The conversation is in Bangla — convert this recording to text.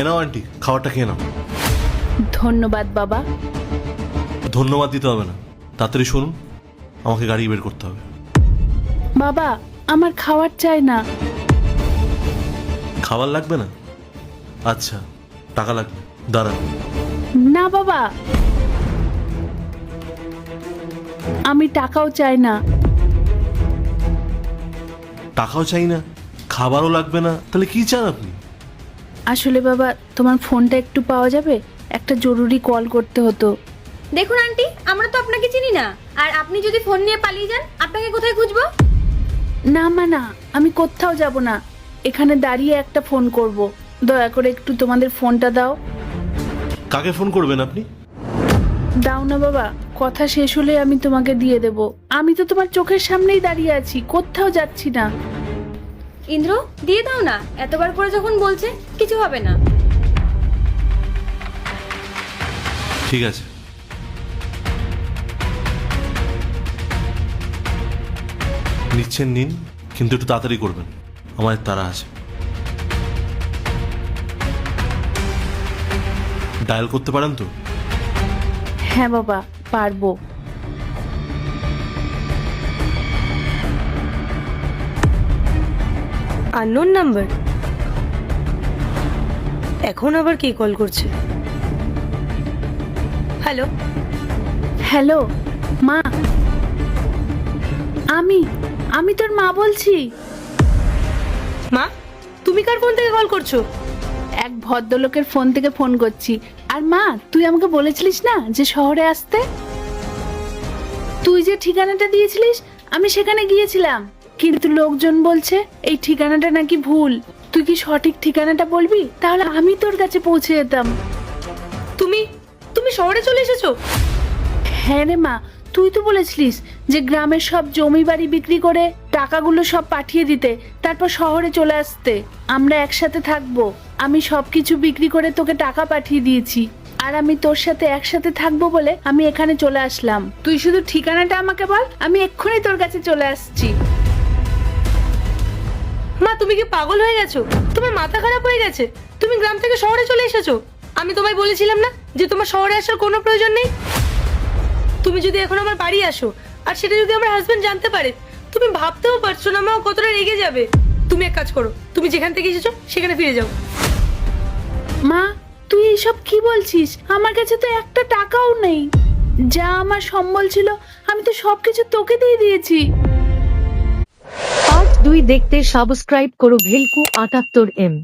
নাও আন্টি, খাবারটা খেয়ে নাও। ধন্যবাদ বাবা। ধন্যবাদ দিতে হবে না, তাড়াতাড়ি শুনুন, আমাকে গাড়ি বের করতে হবে। বাবা আমার খাবার চাই না। খাবার লাগবে না? আচ্ছা, টাকা লাগবে, দাঁড়ান। না বাবা, আমি টাকাও চাই না। টাকাও চাই না, খাবারও লাগবে না, তাহলে কি চান আপনি? আসলে বাবা তোমার ফোনটা একটু পাওয়া যাবে? একটা জরুরি কল করতে হতো। দেখুন আন্টি, আমরা তো আপনাকে চিনি না, আর আপনি যদি ফোন নিয়ে পালিয়ে যান আপনাকে কোথায় খুঁজবো? না মা না, আমি কোথাও যাব না, এখানে দাঁড়িয়ে একটা ফোন করব। দয়া করে একটু তোমাদের ফোনটা দাও। কাকে ফোন করবেন আপনি? দাও না বাবা, কথা শেষ হলে আমি তোমাকে দিয়ে দেব। আমি তো তোমার চোখের সামনেই দাঁড়িয়ে আছি, কোথাও যাচ্ছি না। ইন্দ্র, দিয়ে দাও না, এতবার করে যখন বলছে কিছু হবে না। ঠিক আছে, নিচ্ছেন নিন, কিন্তু একটু তাড়াতাড়ি করবেন, আমার তাড়া আছে। ডায়াল করতে পারেন তো? হ্যাঁ বাবা পারবো। আননোন নাম্বার, এখন আবার কে কল করছে? হ্যালো হ্যালো মা, আমি আমি তোর মা বলছি। মা, তুমি কার ফোন থেকে কল করছো? এক ভদ্রলোকের ফোন থেকে ফোন করছি। আর মা, তুই আমাকে বলেছিলিস না যে শহরে আসতে? তুই যে ঠিকানাটা দিয়েছিলিস আমি সেখানে গিয়েছিলাম, কিন্তু লোকজন বলছে এই ঠিকানাটা নাকি ভুল। তুই কি সঠিক ঠিকানাটা বলবি? তাহলে আমি তোর কাছে পৌঁছে যেতাম। তুমি তুমি শহরে চলে এসেছো? হ্যাঁ রে মা, তুই তো বলেছিলিস যে গ্রামের সব জমি বাড়ি বিক্রি করে টাকাগুলো সব পাঠিয়ে দিতে, তারপর শহরে চলে আসতে, আমরা একসাথে থাকবো। আমি সবকিছু বিক্রি করে তোকে টাকা পাঠিয়ে দিয়েছি, আর আমি তোর সাথে একসাথে থাকবো বলে আমি এখানে চলে আসলাম। তুই শুধু ঠিকানাটা আমাকে বল, আমি এক্ষুনি তোর কাছে চলে আসছি। মা, তুমি কি পাগল হয়ে গেছো? তোমার মাথা খারাপ হয়ে গেছে? তুমি গ্রাম থেকে শহরে চলে এসেছো? আমি তোমায় বলেছিলাম না যে তোমার শহরে আসার কোনো প্রয়োজন নেই? তুমি যদি এখন আমার বাড়ি আসো, আর সেটা যদি আমার হাজবেন্ড জানতে পারে, তুমি ভাবতেও পারছো না মা ও কতটা রেগে যাবে। তুমি এক কাজ করো, তুমি যেখান থেকে এসেছো সেখানে ফিরে যাও। মা, তুই এইসব কি বলছিস? আমার কাছে তো একটা টাকাও নেই। যা আমার সম্বল ছিল আমি তো সবকিছু তোকে দিয়ে দিয়েছি। পার্ট 2 দেখতে সাবস্ক্রাইব করো ভেলকু 78M।